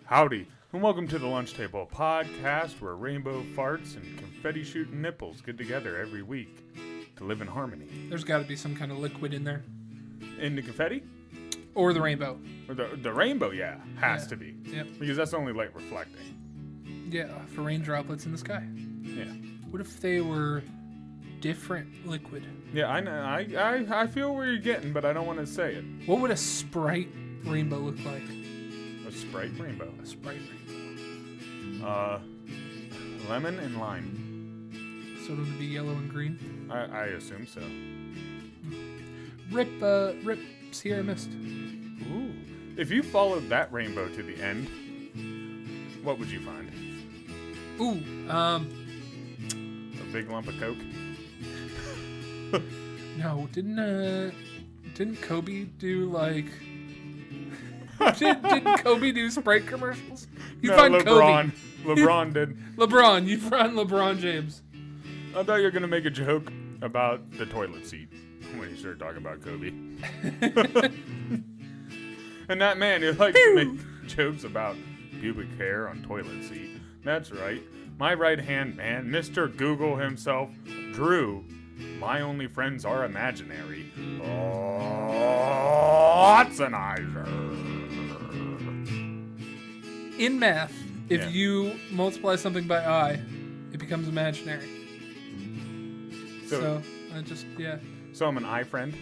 Howdy, and welcome to the Lunch Table podcast where rainbow farts and confetti shooting nipples get together every week to live in harmony. There's got to be some kind of liquid in there. In the confetti? Or the rainbow. Or the rainbow, yeah, has to be. Yep. Because that's only light reflecting. Yeah, for rain droplets in the sky. Yeah. What if they were different liquid? Yeah, I know. I feel where you're getting, but I don't want to say it. What would a Sprite rainbow look like? A Sprite rainbow. A Sprite rainbow. Lemon and lime. So it would be yellow and green? I assume so. Rip Sierra Mist. Ooh. If you followed that rainbow to the end, what would you find? Ooh, A big lump of Coke? No, didn't Kobe do like... didn't Kobe do Sprite commercials? No, LeBron. LeBron did. You'd find LeBron James. I thought you were going to make a joke about the toilet seat when you started talking about Kobe. And that man who likes to make jokes about pubic hair on toilet seat. That's right. My right-hand man, Mr. Google himself, Drew. My only friends are imaginary. In math, if Yeah. you multiply something by I, it becomes imaginary. So I just, yeah. So I'm an eye friend,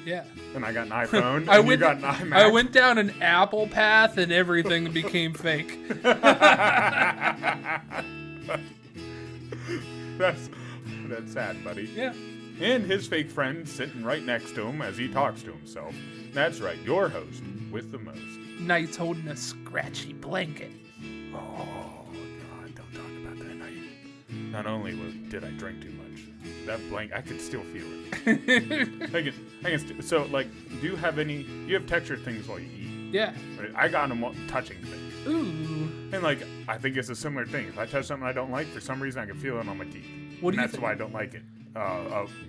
Yeah. and I got an iPhone, and you got an iMac. I went down an Apple path and everything became fake. That's sad, buddy. Yeah. And his fake friend sitting right next to him as he talks to himself. That's right, your host with the most. Knight's holding a scratchy blanket. Oh, God, don't talk about that night. Not only did I drink too much, that blanket, I could still feel it. So, like, do you have textured things while you eat? Yeah. Right? I got them touching things. Ooh. And, like, I think it's a similar thing. If I touch something I don't like, for some reason I can feel it on my teeth. That's why I don't like it.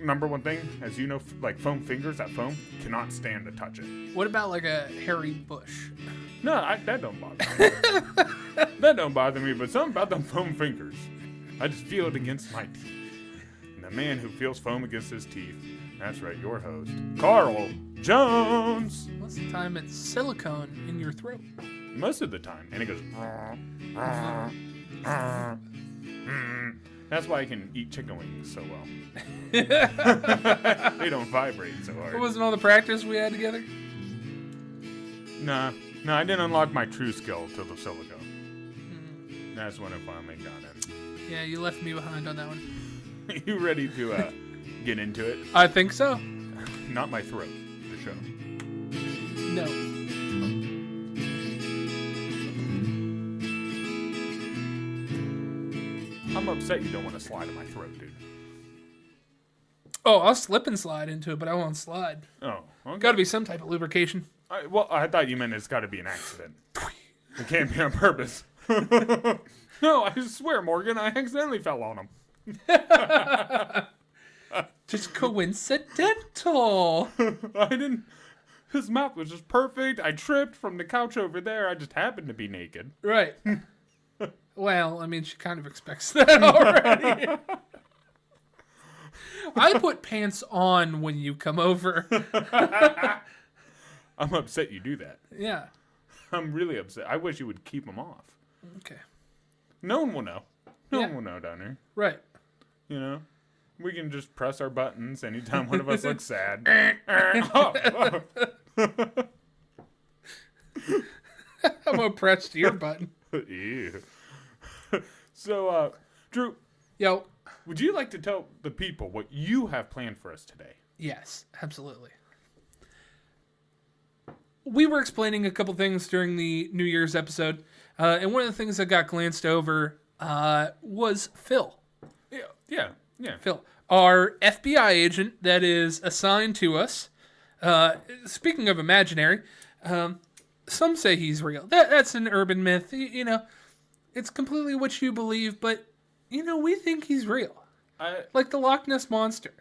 Number one thing, as you know, like foam fingers, that foam, cannot stand to touch it. What about like a hairy bush? No, that don't bother me. That don't bother me, but something about them foam fingers. I just feel it against my teeth. And the man who feels foam against his teeth, that's right, your host, Carl Jones. Most of the time it's silicone in your throat. Most of the time. And it goes... That's why I can eat chicken wings so well. They don't vibrate so hard. What wasn't all the practice we had together? Nah, I didn't unlock my true skill till the silicone. That's when it finally got in. Yeah, you left me behind on that one. You ready to get into it? I think so. Not my throat, the show. No. I'm upset you don't want to slide in my throat, dude. Oh, I'll slip and slide into it, but I won't slide. Oh, okay. Got to be some type of lubrication. I thought you meant it's got to be an accident. It can't be on purpose. No, I swear, Morgan, I accidentally fell on him. Just coincidental. I didn't. His mouth was just perfect. I tripped from the couch over there. I just happened to be naked. Right. Well, I mean, she kind of expects that already. I put pants on when you come over. I'm upset you do that. Yeah. I'm really upset. I wish you would keep them off. Okay. No one will know. No Yeah. one will know down here. Right. You know? We can just press our buttons anytime one of us looks sad. I'm going to press to your button. Ew. So, Drew, Yo. would you like to tell the people what you have planned for us today? Yes, absolutely. We were explaining a couple things during the New Year's episode, and one of the things that got glanced over was Phil. Yeah. Phil, our FBI agent that is assigned to us. Speaking of imaginary, some say he's real. That's an urban myth. You know, it's completely what you believe, but, you know, we think he's real. Like the Loch Ness Monster.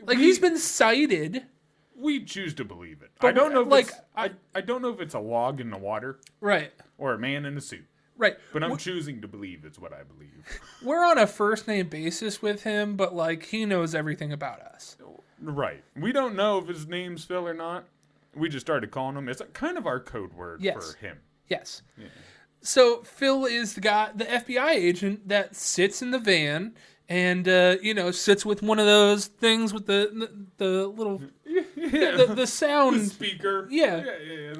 Like, he's been cited We choose to believe it. But I don't know if like, I don't know if it's a log in the water right. or a man in a suit. Right. But I'm choosing to believe it's what I believe. We're on a first name basis with him, but like he knows everything about us. Right. We don't know if his name's Phil or not. We just started calling him. It's kind of our code word for him. Yes. Yeah. So Phil is the FBI agent that sits in the van and sits with one of those things with the little the sound the speaker. Yeah.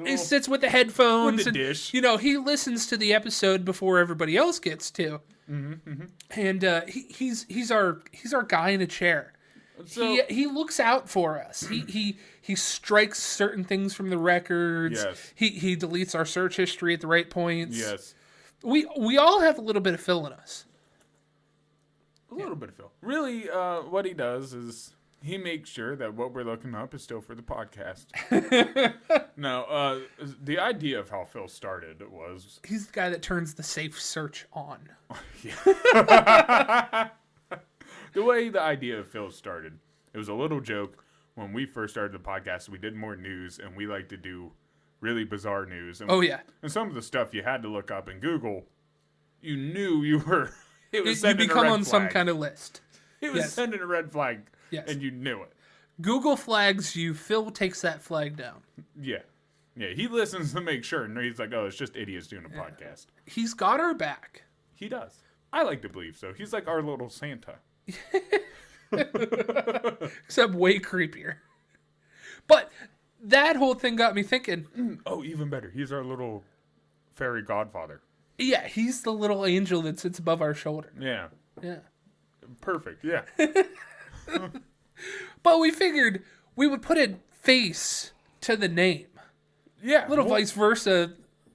He sits with the headphones with the and dish. He listens to the episode before everybody else gets to. Mm-hmm. And he's our guy in a chair. So, he looks out for us. He strikes certain things from the records. Yes. He deletes our search history at the right points. Yes. We all have a little bit of Phil in us. A little bit of Phil. Really, what he does is he makes sure that what we're looking up is still for the podcast. No, the idea of how Phil started was... He's the guy that turns the safe search on. The way the idea of Phil started, it was a little joke. When we first started the podcast, we did more news, and we like to do really bizarre news. And, and some of the stuff you had to look up in Google, you knew you were... It was you become on some kind of list. It was sending a red flag, and you knew it. Google flags you. Phil takes that flag down. Yeah. He listens to make sure, and he's like, "Oh, it's just idiots doing a podcast." He's got our back. He does. I like to believe so. He's like our little Santa, except way creepier. But that whole thing got me thinking. Oh, even better. He's our little fairy godfather. Yeah, he's the little angel that sits above our shoulder. Yeah. Yeah. Perfect, yeah. But we figured we would put a face to the name. Yeah. A little vice versa.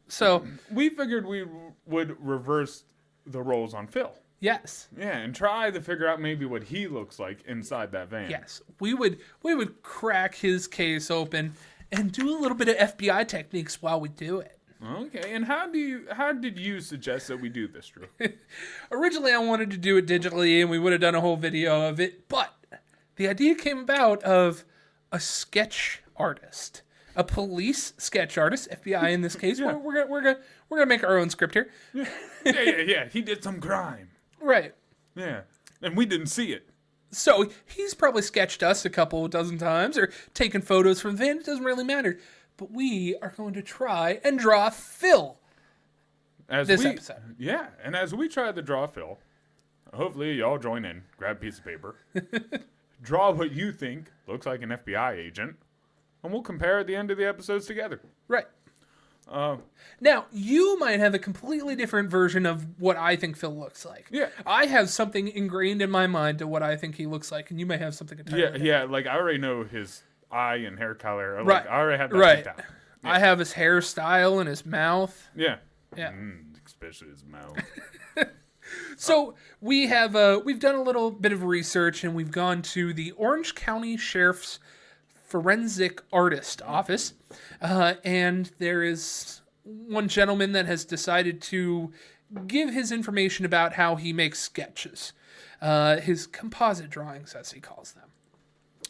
So we figured we would reverse the roles on Phil. Yes. Yeah, and try to figure out maybe what he looks like inside that van. Yes. We would crack his case open and do a little bit of FBI techniques while we do it. Okay, and how did you suggest that we do this, Drew? Originally, I wanted to do it digitally, and we would have done a whole video of it, but the idea came about of a sketch artist, a police sketch artist, FBI in this case. Yeah. We're gonna make our own script here. Yeah. He did some crime. Right. Yeah, and we didn't see it. So he's probably sketched us a couple dozen times or taken photos from the van. It doesn't really matter. But we are going to try and draw Phil this episode. Yeah, and as we try to draw Phil, hopefully y'all join in, grab a piece of paper, draw what you think looks like an FBI agent, and we'll compare at the end of the episodes together. Right. Now, you might have a completely different version of what I think Phil looks like. Yeah. I have something ingrained in my mind to what I think he looks like, and you may have something entirely different. Yeah, like I already know his eye and hair color. Right. I already have that picked out. Yeah. I have his hairstyle and his mouth. Yeah. Yeah. Especially his mouth. So we've done a little bit of research, and we've gone to the Orange County Sheriff's Forensic Artist Office, and there is one gentleman that has decided to give his information about how he makes sketches, his composite drawings, as he calls them.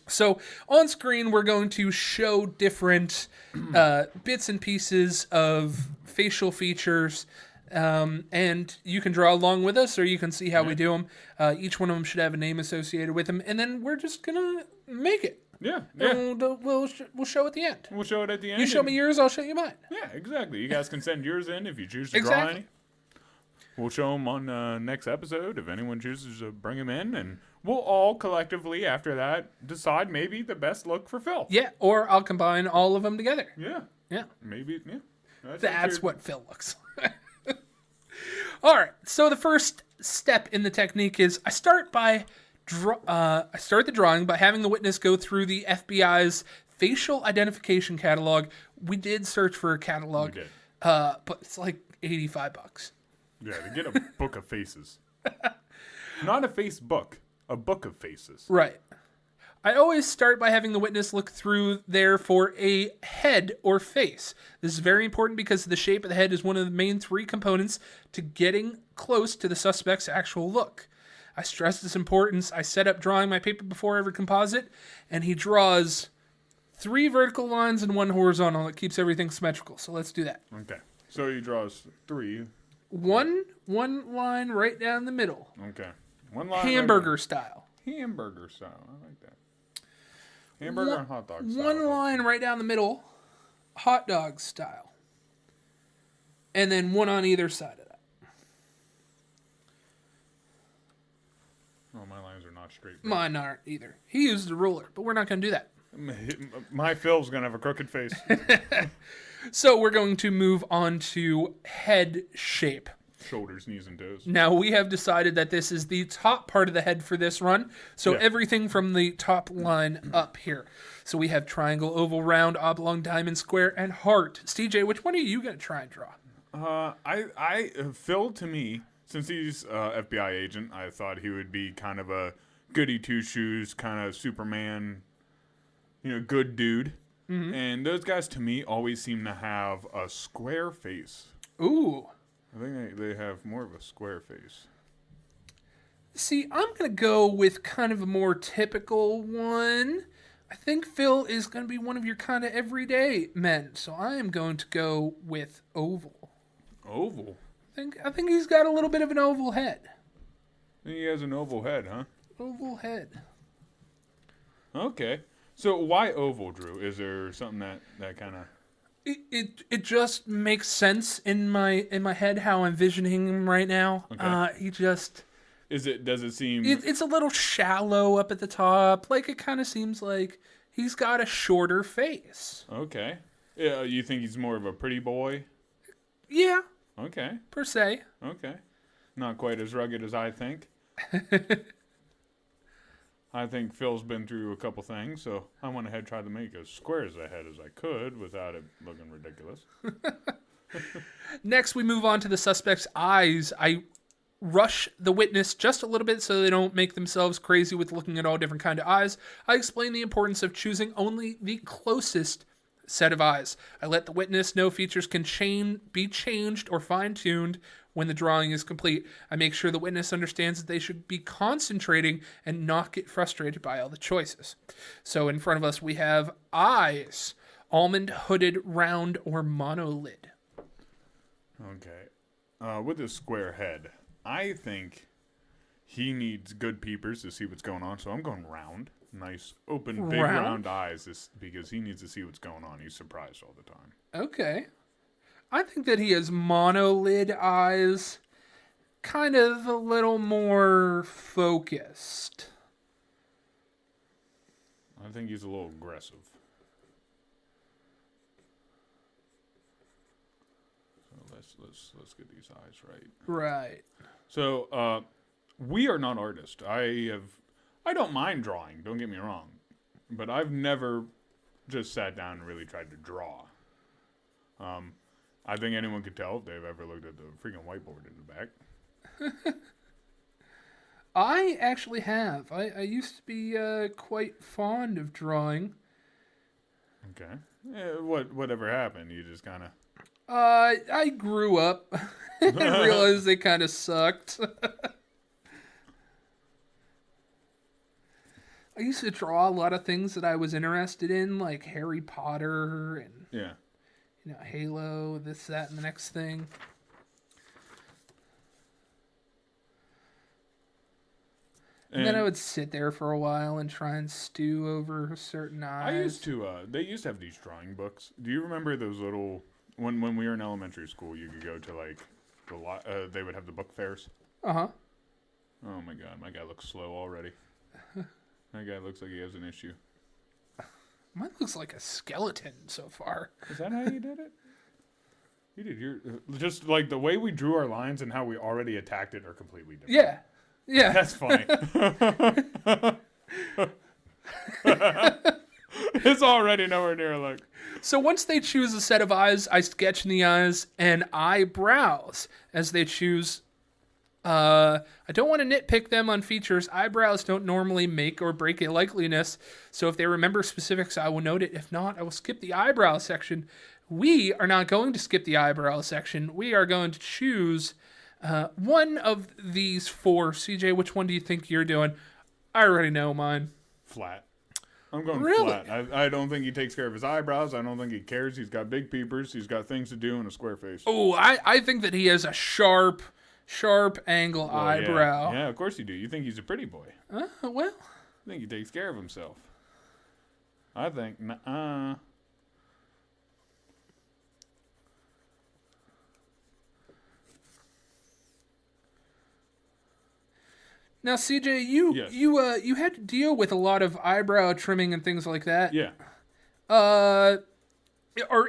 So on screen, we're going to show different bits and pieces of facial features, and you can draw along with us, or you can see how we do them. Each one of them should have a name associated with them, and then we're just gonna make it. Yeah. And we'll show at the end. We'll show it at the end. You show me yours, I'll show you mine. Yeah, exactly. You guys can send yours in if you choose to draw any. We'll show them on next episode if anyone chooses to bring them in, and we'll all collectively after that decide maybe the best look for Phil. Yeah, or I'll combine all of them together. Yeah. Yeah. Maybe, yeah. That's what Phil looks like. All right, so the first step in the technique is I start the drawing by having the witness go through the FBI's facial identification catalog. We did search for a catalog, We did. But it's like $85. Yeah, to get a book of faces. Not a face book, a book of faces. Right. I always start by having the witness look through there for a head or face. This is very important because the shape of the head is one of the main three components to getting close to the suspect's actual look. I stress this importance. I set up drawing my paper before every composite, and he draws 3 vertical lines and 1 horizontal. It keeps everything symmetrical. So let's do that. Okay. So he draws 3. One line right down the middle. Okay. One line. Hamburger style. Hamburger style. I like that. Hamburger and hot dog style. One line right down the middle. Hot dog style. And then one on either side of that. Oh, my lines are not straight. Mine aren't either. He used a ruler, but we're not going to do that. My Phil's going to have a crooked face. So we're going to move on to head shape. Shoulders, knees, and toes. Now, we have decided that this is the top part of the head for this run. So everything from the top line up here. So we have triangle, oval, round, oblong, diamond, square, and heart. CJ, which one are you going to try and draw? Phil, to me, since he's FBI agent, I thought he would be kind of a goody two-shoes, kind of Superman, good dude. Mm-hmm. And those guys, to me, always seem to have a square face. Ooh. I think they have more of a square face. See, I'm going to go with kind of a more typical one. I think Phil is going to be one of your kind of everyday men. So I am going to go with oval. Oval? I think he's got a little bit of an oval head. I think he has an oval head, huh? Oval head. Okay. So why oval, Drew? Is there something that kind of... It just makes sense in my head how I'm envisioning him right now. Okay. He just... Does it seem... It's a little shallow up at the top. Like, it kind of seems like he's got a shorter face. Okay. Yeah, you think he's more of a pretty boy? Yeah. Okay. Per se. Okay. Not quite as rugged as I think. I think Phil's been through a couple things, so I went ahead and tried to make as square as a head as I could without it looking ridiculous. Next, we move on to the suspect's eyes. I rush the witness just a little bit so they don't make themselves crazy with looking at all different kind of eyes. I explain the importance of choosing only the closest set of eyes. I let the witness know features can be changed or fine-tuned when the drawing is complete. I make sure the witness understands that they should be concentrating and not get frustrated by all the choices. So in front of us we have eyes, almond, hooded, round, or monolid. Okay. With his square head, I think he needs good peepers to see what's going on, so I'm going round. Nice, open, big, round eyes, because he needs to see what's going on. He's surprised all the time. Okay. I think that he has monolid eyes, kind of a little more focused. I think he's a little aggressive. So let's get these eyes right. Right. So we are not artists. I don't mind drawing, don't get me wrong. But I've never just sat down and really tried to draw. I think anyone could tell if they've ever looked at the freaking whiteboard in the back. I actually have. I used to be quite fond of drawing. Okay. Yeah, whatever happened? You just kind of... I grew up and realized they kind of sucked. I used to draw a lot of things that I was interested in, like Harry Potter and Halo, this, that, and the next thing. And then I would sit there for a while and try and stew over certain eyes. I used to, they used to have these drawing books. Do you remember those little, when we were in elementary school, you could go to like, they would have the book fairs? Uh-huh. Oh my God, my guy looks slow already. That guy looks like he has an issue. Mine looks like a skeleton so far. Is that how you did it? You did. You're just like the way we drew our lines and how we already attacked it are completely different. Yeah. Yeah. That's funny. It's already nowhere near like. So once they choose a set of eyes, I sketch in the eyes and eyebrows as they choose. I don't want to nitpick them on features. Eyebrows don't normally make or break a likeliness, so if they remember specifics, I will note it. If not, I will skip the eyebrow section. We are not going to skip the eyebrow section. We are going to choose one of these 4. CJ, which one do you think you're doing? I already know mine. Flat. I'm going Really? flat. I don't think he takes care of his eyebrows. I don't think he cares. He's got big peepers. He's got things to do and a square face. Oh, I think that he has a sharp angle eyebrow. Yeah, of course you do. You think he's a pretty boy. Well. I think he takes care of himself. I think, Now, CJ, you had to deal with a lot of eyebrow trimming and things like that. Yeah. Are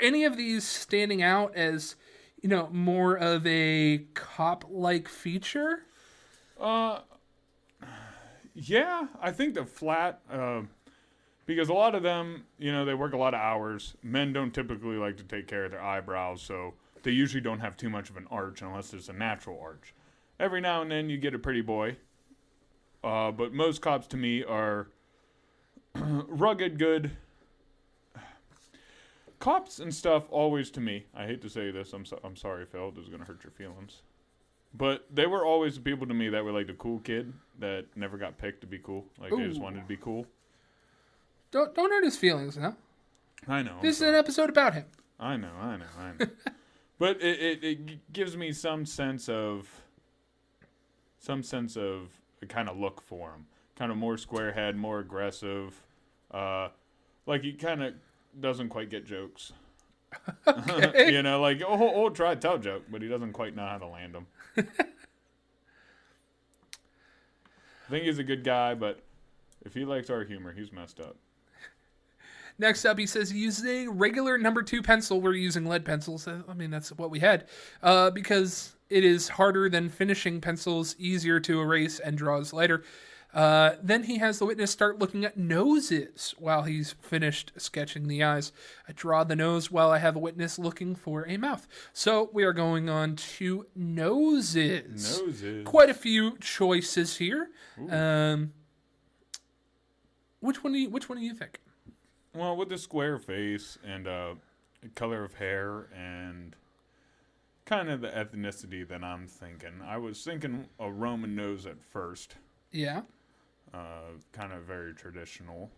any of these standing out as, more of a cop-like feature? Yeah, I think the flat, because a lot of them, they work a lot of hours. Men don't typically like to take care of their eyebrows, so they usually don't have too much of an arch unless it's a natural arch. Every now and then you get a pretty boy. But most cops to me are rugged, good. Cops and stuff always to me, I hate to say this, I'm sorry, Phil, this is going to hurt your feelings. But they were always the people to me that were like the cool kid that never got picked to be cool. Like they just wanted to be cool. Don't hurt his feelings, no? I know. This is an episode about him. I know. But it gives me some sense of a kind of look for him. Kind of more square head, more aggressive. Like he kind of doesn't quite get jokes. Okay. Like he'll try to tell a joke, but he doesn't quite know how to land them. I think he's a good guy, but if he likes our humor, he's messed up. Next up, he says he uses a regular number 2 pencil. We're using lead pencils. I mean, that's what we had. Because it is harder than finishing pencils, easier to erase, and draws lighter. Then he has the witness start looking at noses while he's finished sketching the eyes. I draw the nose while I have a witness looking for a mouth. So we are going on to noses. Quite a few choices here. Which one do you think? Well, with the square face and color of hair and kind of the ethnicity that I'm thinking, I was thinking a Roman nose at first. Yeah. Kind of very traditional.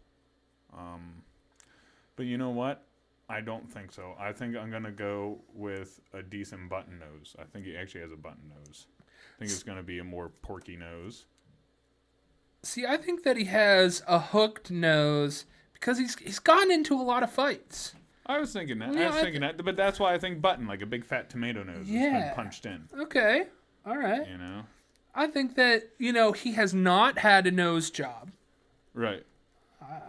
But you know what? I don't think so. I think I'm going to go with a decent button nose. I think he actually has a button nose. I think it's going to be a more porky nose. See, I think that he has a hooked nose because he's gotten into a lot but that's why I think button, like a big fat tomato nose, has been punched in. Okay, all right. I think that, he has not had a nose job. Right.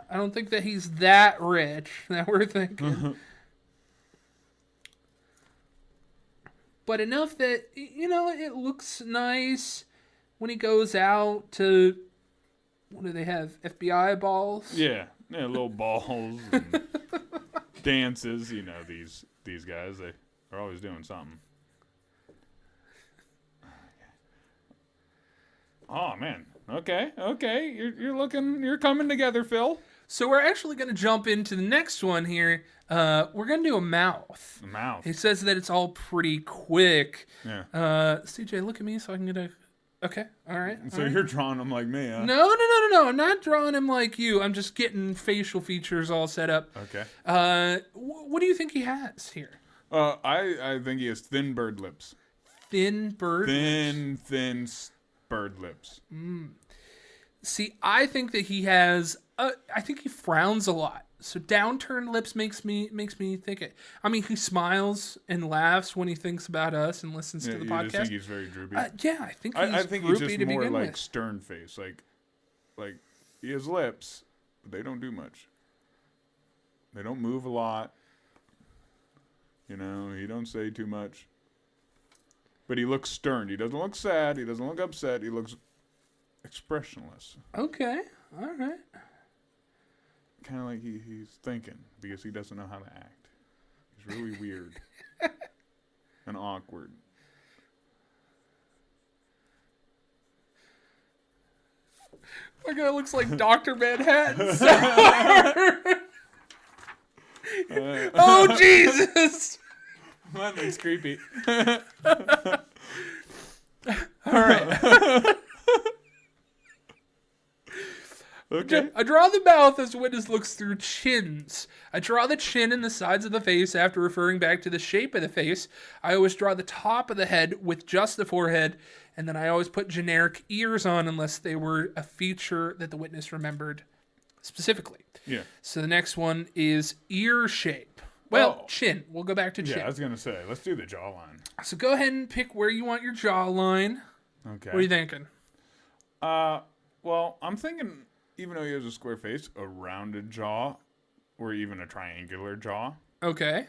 I don't think that he's that rich that we're thinking. But enough that, it looks nice when he goes out to, what do they have, FBI balls? Yeah, little balls and dances. These guys, they're always doing something. Oh man. Okay. You're coming together, Phil. So we're actually going to jump into the next one here. We're going to do a mouth. A mouth. He says that it's all pretty quick. Yeah. CJ, look at me so I can get a... Okay, all right. So you're drawing him like me, huh? No. I'm not drawing him like you. I'm just getting facial features all set up. Okay. What do you think he has here? I think he has thin bird lips. Thin bird lips? Thin bird lips. See, I think that he has... I think he frowns a lot. So downturned lips makes me think it. I mean, he smiles and laughs when he thinks about us and listens to the podcast. You just think he's very droopy? Yeah, I think he's I think droopy he's just to more begin like with. stern face. Like he has lips, but they don't do much. They don't move a lot. He don't say too much. But he looks stern. He doesn't look sad. He doesn't look upset. He looks expressionless. Okay, all right. Kind of like he's thinking because he doesn't know how to act. He's really weird and awkward. My guy looks like Dr. Manhattan. Oh, Jesus! That looks creepy. All right. Okay. I draw the mouth as the witness looks through chins. I draw the chin and the sides of the face after referring back to the shape of the face. I always draw the top of the head with just the forehead, and then I always put generic ears on unless they were a feature that the witness remembered specifically. Yeah. So the next one is ear shape. Well, Oh. chin. We'll go back to chin. Yeah, I was going to say, let's do the jawline. So go ahead and pick where you want your jawline. Okay. What are you thinking? Well, I'm thinking, even though he has a square face, a rounded jaw, or even a triangular jaw. Okay.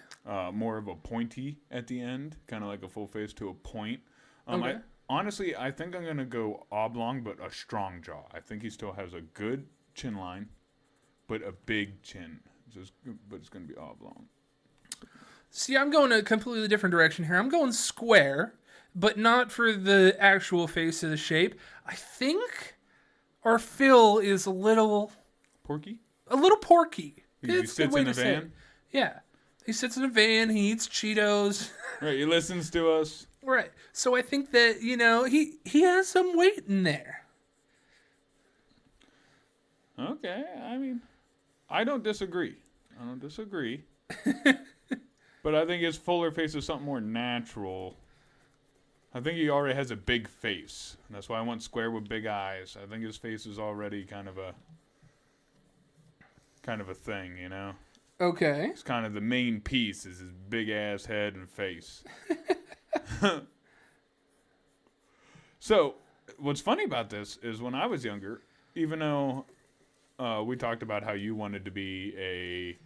More of a pointy at the end, kind of like a full face to a point. Okay. Honestly, I think I'm going to go oblong, but a strong jaw. I think he still has a good chin line, but a big chin. But it's going to be oblong. See, I'm going a completely different direction here. I'm going square, but not for the actual face of the shape. I think our Phil is a little Porky? porky. He It's a good sits way in a to say van? it. Yeah. He sits in a van, he eats Cheetos. Right, he listens to us. Right. So I think that, he has some weight in there. Okay, I mean, I don't disagree. But I think his fuller face is something more natural. I think he already has a big face. And that's why I went square with big eyes. I think his face is already kind of a thing, you know? Okay. It's kind of the main piece is his big ass head and face. So, what's funny about this is when I was younger, even though we talked about how you wanted to be a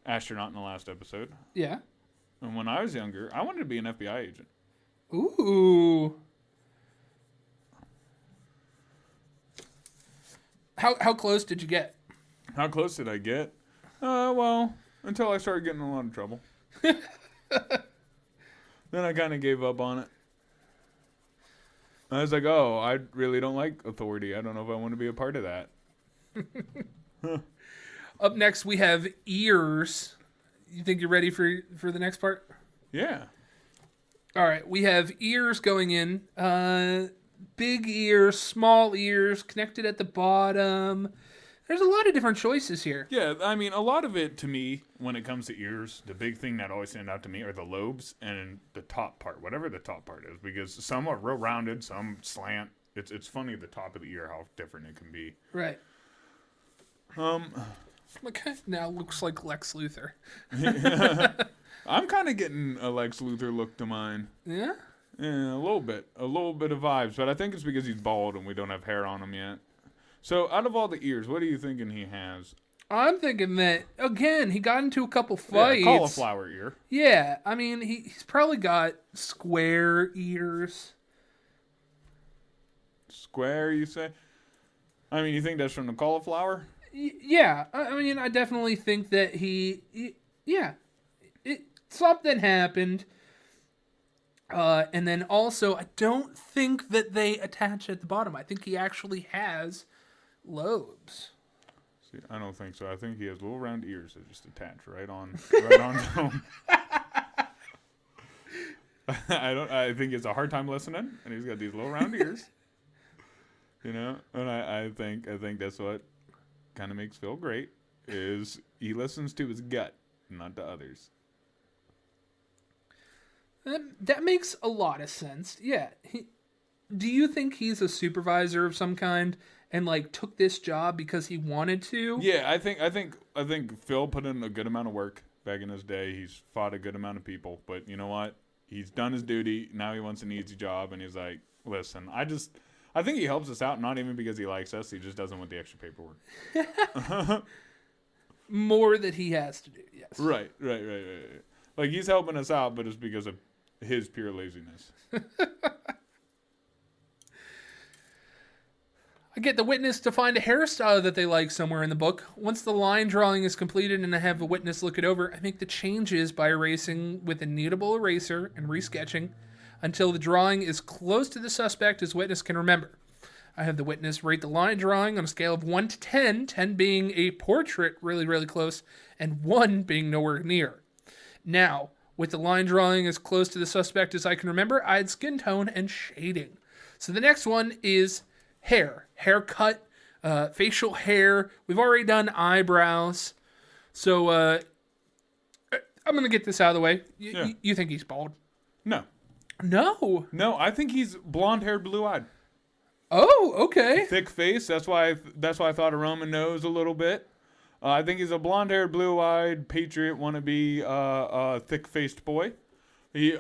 astronaut in the last episode, Yeah. and when I was younger, I wanted to be an FBI agent. Ooh. How close did you get? How close did I get? Well, until I started getting in a lot of trouble. Then I kind of gave up on it. I was like, oh, I really don't like authority. I don't know if I want to be a part of that. Up next, we have ears. You think you're ready for the next part? Yeah. All right, we have ears going in. Big ears, small ears, connected at the bottom. There's a lot of different choices here. Yeah, I mean, a lot of it to me, when it comes to ears, the big thing that always stand out to me are the lobes and the top part, whatever the top part is, because some are real rounded, some slant. It's funny the top of the ear, how different it can be. Right. My guy now looks like Lex Luthor. I'm kind of getting a Lex Luthor look to mine. Yeah? Yeah, a little bit of vibes, but I think it's because he's bald and we don't have hair on him yet. So, out of all the ears, what are you thinking he has? I'm thinking that, again, he got into a couple fights. Yeah, cauliflower ear. Yeah, I mean, he's probably got square ears. Square, you say? I mean, you think that's from the cauliflower? Yeah, I mean, I definitely think that something happened. And then also, I don't think that they attach at the bottom. I think he actually has lobes. See, I don't think so. I think he has little round ears that just attach right on to him. I think it's a hard time listening, and he's got these little round ears. You know, and I think that's what kind of makes Phil great is he listens to his gut, not to others. That makes a lot of sense. Yeah. Do you think he's a supervisor of some kind and like took this job because he wanted to? Yeah, I think Phil put in a good amount of work back in his day. He's fought a good amount of people, but you know what? He's done his duty. Now he wants an easy job, and he's like, listen, I think he helps us out, not even because he likes us. He just doesn't want the extra paperwork. More that he has to do, yes. Right. Like, he's helping us out, but it's because of his pure laziness. I get the witness to find a hairstyle that they like somewhere in the book. Once the line drawing is completed and I have the witness look it over, I make the changes by erasing with a kneadable eraser and resketching until the drawing is close to the suspect as witness can remember. I have the witness rate the line drawing on a scale of 1 to 10, 10 being a portrait really, really close, and 1 being nowhere near. Now, with the line drawing as close to the suspect as I can remember, I add skin tone and shading. So the next one is hair. Haircut. Facial hair. We've already done eyebrows. So I'm going to get this out of the way. You think he's bald? No. No. No, I think he's blonde-haired, blue-eyed. Oh, okay. Thick face. That's why I thought a Roman nose a little bit. I think he's a blonde-haired, blue-eyed, patriot wannabe, thick-faced boy. He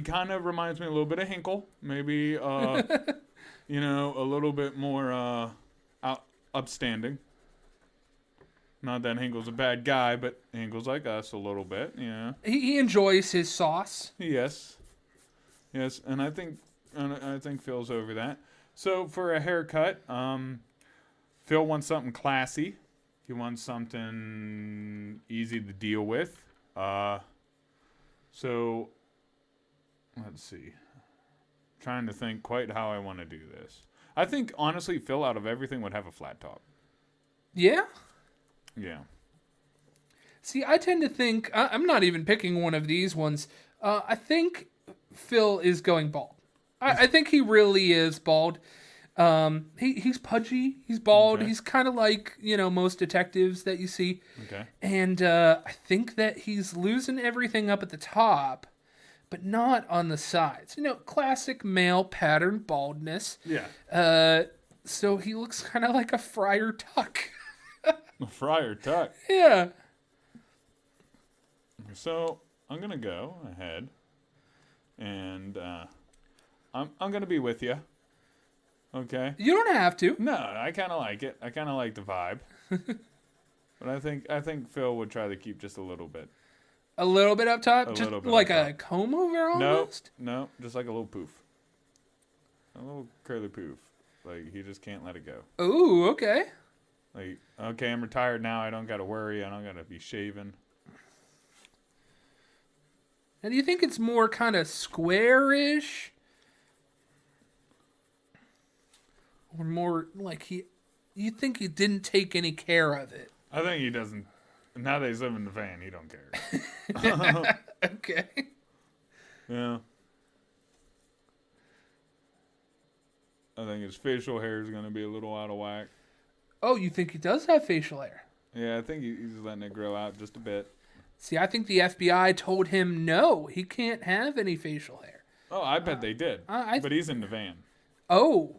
kind of reminds me a little bit of Hinkle. Maybe, a little bit more upstanding. Not that Hinkle's a bad guy, but Hinkle's like us a little bit, yeah. He enjoys his sauce. Yes, and I think Phil's over that. So for a haircut, Phil wants something classy. He wants something easy to deal with. So let's see. Trying to think quite how I want to do this. I think honestly, Phil out of everything would have a flat top. Yeah. Yeah. See, I tend to think I'm not even picking one of these ones. I think Phil is going bald. I think he really is bald. He's pudgy. He's bald. Okay. He's kind of like most detectives that you see. Okay. And I think that he's losing everything up at the top, but not on the sides. Classic male pattern baldness. Yeah. So he looks kind of like a Friar Tuck. A Friar Tuck. Yeah. So I'm gonna go ahead, and I'm gonna be with you. Okay. You don't have to. No, I kind of like it. I kind of like the vibe. But I think Phil would try to keep just a little bit. A little bit up top, just like a comb over almost. No, just like a little poof. A little curly poof. Like he just can't let it go. Ooh, okay. Like, okay, I'm retired now. I don't got to worry. I don't got to be shaving. And do you think it's more kind of squarish? Or more like you think he didn't take any care of it? I think he doesn't. Now that he's living in the van, he don't care. Okay. Yeah. I think his facial hair is going to be a little out of whack. Oh, you think he does have facial hair? Yeah, I think he's letting it grow out just a bit. See, I think the FBI told him no, he can't have any facial hair. Oh, I bet they did. But he's in the van. Oh,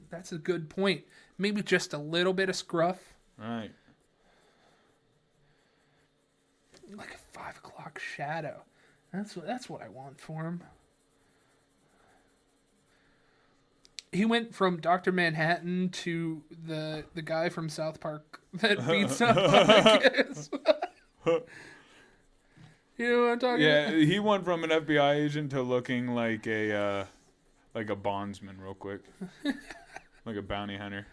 that's a good point. Maybe just a little bit of scruff. Right. Like a 5 o'clock shadow. That's what I want for him. He went from Dr. Manhattan to the guy from South Park that beats up on the kids. You know what I'm talking about? Yeah, he went from an FBI agent to looking like a bondsman real quick. Like a bounty hunter.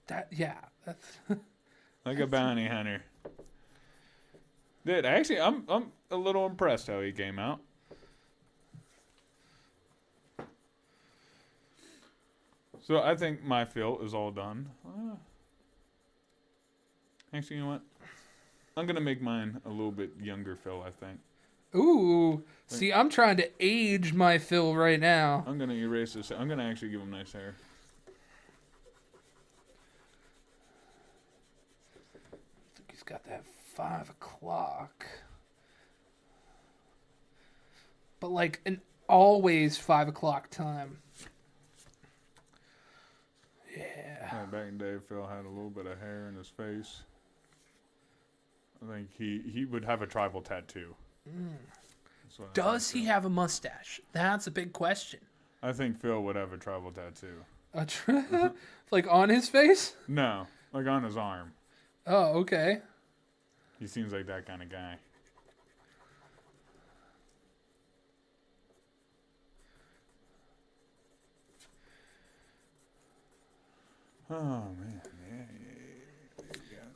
That's like a bounty hunter. Dude, actually I'm a little impressed how he came out. So I think my fill is all done. Actually, you know what? I'm going to make mine a little bit younger fill, I think. Ooh. See, I'm trying to age my fill right now. I'm going to erase this. I'm going to actually give him nice hair. I think he's got that 5 o'clock. But like an always 5 o'clock time. Yeah. Back in the day, Phil had a little bit of hair in his face. I think he would have a tribal tattoo. Does he have a mustache? That's a big question. I think Phil would have a tribal tattoo. Like on his face? No, like on his arm. Oh, okay. He seems like that kind of guy. Oh man, yeah.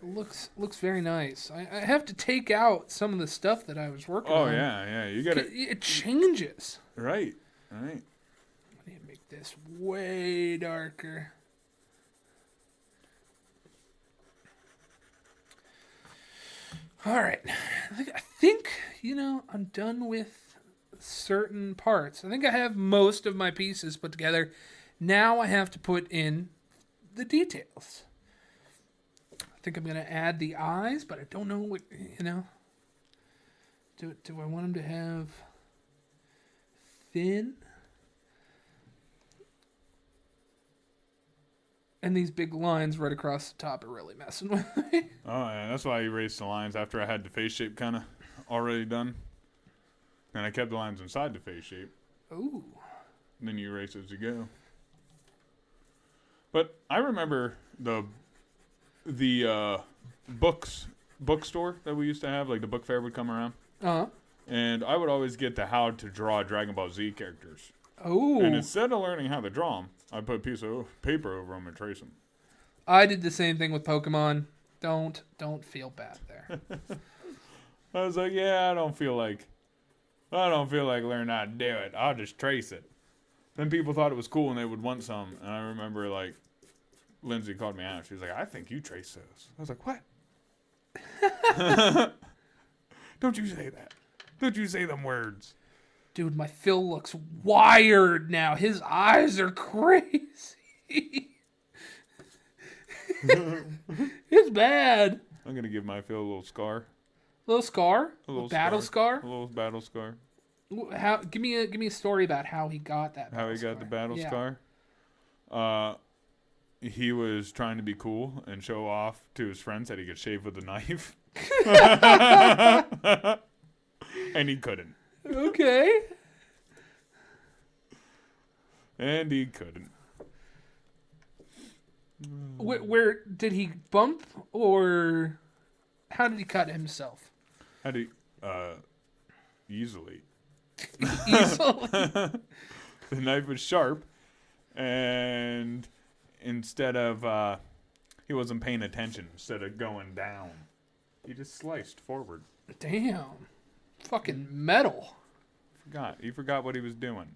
Looks very nice. I have to take out some of the stuff that I was working on. Oh yeah, you got it changes. Right. I need to make this way darker. All right, I think I'm done with certain parts. I think I have most of my pieces put together. Now I have to put in the details. I think I'm going to add the eyes, but I don't know what, Do I want him to have thin? And these big lines right across the top are really messing with me. Oh, yeah, that's why I erased the lines after I had the face shape kind of already done. And I kept the lines inside the face shape. Ooh. Then you erase as you go. But I remember the bookstore that we used to have, like the book fair would come around. Uh-huh. And I would always get the how to draw Dragon Ball Z characters. Oh. And instead of learning how to draw them, I put a piece of paper over them and trace them. I did the same thing with Pokemon. Don't feel bad there. I was like, yeah, I don't feel like learning how to do it. I'll just trace it. Then people thought it was cool and they would want some. And I remember, like, Lindsay called me out. She was like, I think you trace those. I was like, what? Don't you say that. Don't you say them words. Dude, my Phil looks wired now. His eyes are crazy. It's bad. I'm going to give my Phil a little scar. Little scar? A little battle scar? A little battle scar. How? Give me a story about how he got that. How he got scar. the battle Yeah. scar? He was trying to be cool and show off to his friends that he could shave with a knife. And he couldn't. Okay. And he couldn't. Where did he bump, or how did he cut himself? How do you, easily. Easily. The knife was sharp, and instead of, he wasn't paying attention. Instead of going down, he just sliced forward. Damn. Fucking metal. He forgot what he was doing.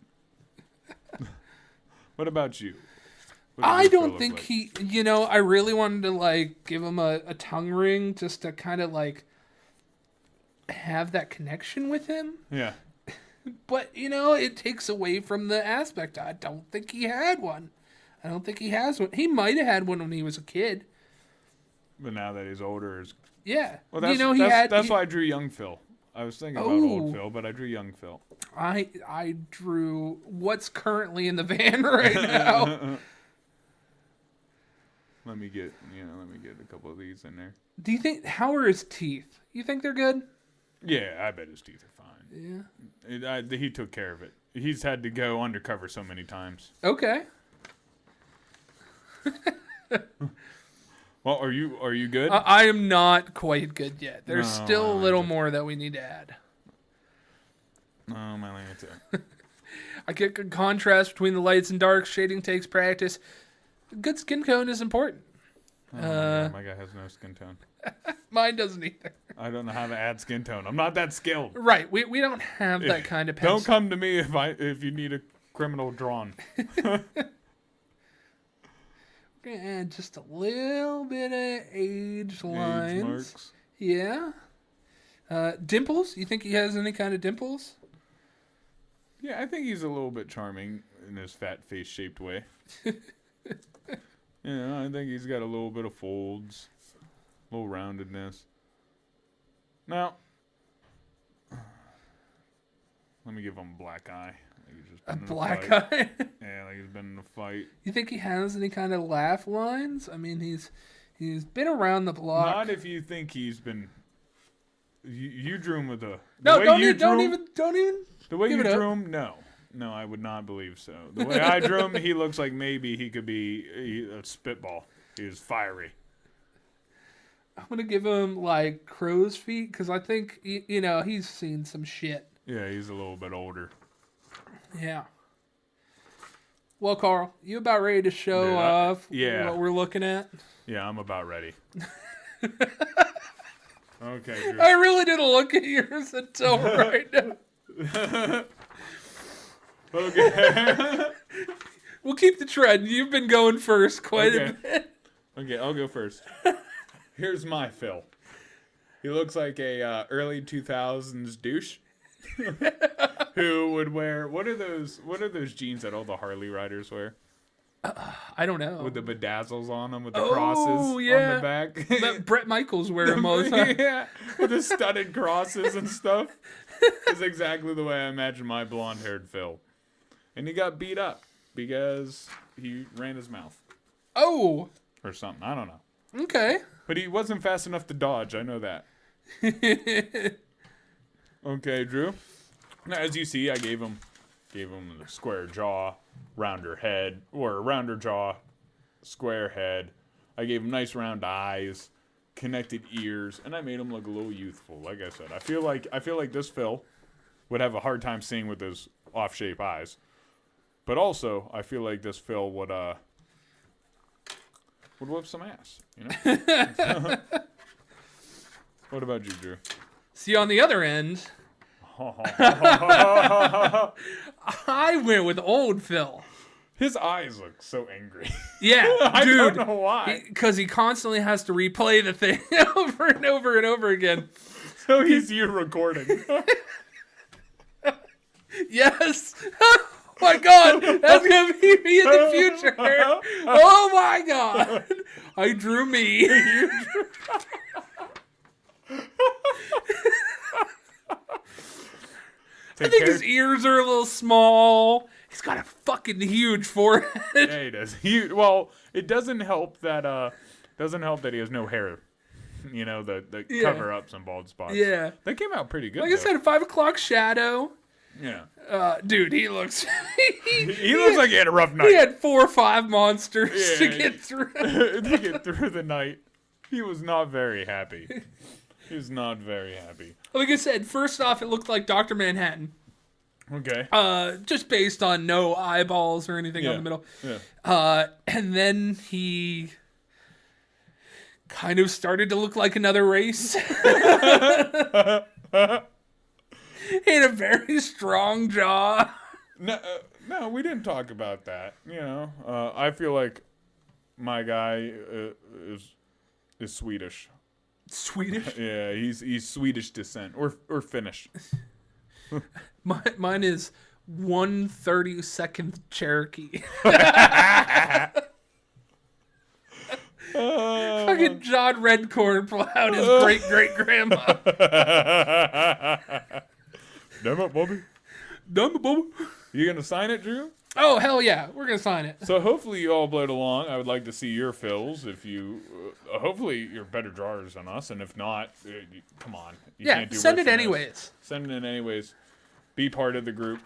What about you? I don't think he, I really wanted to, like, give him a tongue ring just to kind of, like, have that connection with him. Yeah. But, it takes away from the aspect. I don't think he had one. I don't think he has one. He might have had one when he was a kid. But now that he's older, yeah. Well, that's why I drew young Phil. I was thinking about old Phil, but I drew young Phil. I drew what's currently in the van right now. Let me get a couple of these in there. Do you think, how are his teeth? You think they're good? Yeah, I bet his teeth are fine. Yeah. He took care of it. He's had to go undercover so many times. Okay. Well, are you good? I am not quite good yet. There's still a little Lanta. more that we need to add. Oh, my Lanta. I get good contrast between the lights and darks. Shading takes practice. Good skin tone is important. Oh, my guy has no skin tone. Mine doesn't either. I don't know how to add skin tone. I'm not that skilled. Right. We don't have that kind of pencil. Don't come to me if you need a criminal drawn. We're going to add just a little bit of age lines. Age marks. Yeah. Dimples? You think he has any kind of dimples? Yeah, I think he's a little bit charming in his fat face shaped way. I think he's got a little bit of folds, a little roundedness. Now, let me give him a black eye. Like he's just A been in black fight. eye? Yeah, like he's been in a fight. You think he has any kind of laugh lines? I mean, he's been around the block. Not if you think he's been. You drew him with a. No, don't even. The way give you it up. drew him, no, I would not believe so. The way I drew him, he looks like maybe he could be a spitball. He was fiery. I'm gonna give him like crow's feet because I think he's seen some shit. Yeah, he's a little bit older. Yeah. Well, Carl, you about ready to show off what we're looking at? Yeah, I'm about ready. Okay, Drew. I really didn't look at yours until right now. Okay. We'll keep the trend. You've been going first quite a bit. Okay, I'll go first. Here's my Phil. He looks like a early 2000s douche. who would wear what are those jeans that all the Harley riders wear? I don't know. With the bedazzles on them, with the crosses on the back. That Brett Michaels wear them all the time. Yeah, with the studded crosses and stuff. It's exactly the way I imagine my blonde-haired Phil. And he got beat up because he ran his mouth. Oh. Or something. I don't know. Okay. But he wasn't fast enough to dodge. I know that. Okay, Drew. Now, as you see, I gave him the square jaw, rounder jaw, square head. I gave him nice round eyes, connected ears, and I made him look a little youthful. Like I said, I feel like this Phil would have a hard time seeing with his off-shape eyes. But also, I feel like this Phil would whip some ass, you know? What about you, Drew? See, on the other end, I went with old Phil. His eyes look so angry. Yeah, I dude. don't know why. Because he constantly has to replay the thing over and over and over again. So he's you recording. Yes. Oh my God, that's gonna be me in the future. Oh my God, I drew me. I think his ears are a little small. He's got a fucking huge forehead. Yeah, he does. Well, it doesn't help that he has no hair. You know, the cover up some bald spots. Yeah, that came out pretty good. Like I said, a 5 o'clock shadow. Yeah. Dude, he looks. he looks like he had a rough night. He had 4 or 5 monsters to get through. To get through the night. He was not very happy. Like I said, first off, it looked like Dr. Manhattan. Okay. Just based on no eyeballs or anything on the middle. Yeah. And then he kind of started to look like another race. He had a very strong jaw. No, we didn't talk about that. You know, I feel like my guy is Swedish. Swedish? Yeah, he's Swedish descent or Finnish. Mine is 1/32nd Cherokee. Fucking John Redcorn plowed his great-great-grandma. Damn it, Bobby. You gonna sign it, Drew? Oh, hell yeah. We're gonna sign it. So hopefully you all played along. I would like to see your fills. If you, hopefully you're better drawers than us, and if not, come on. You can't do send worse it than anyways. this. Send it in anyways. Be part of the group.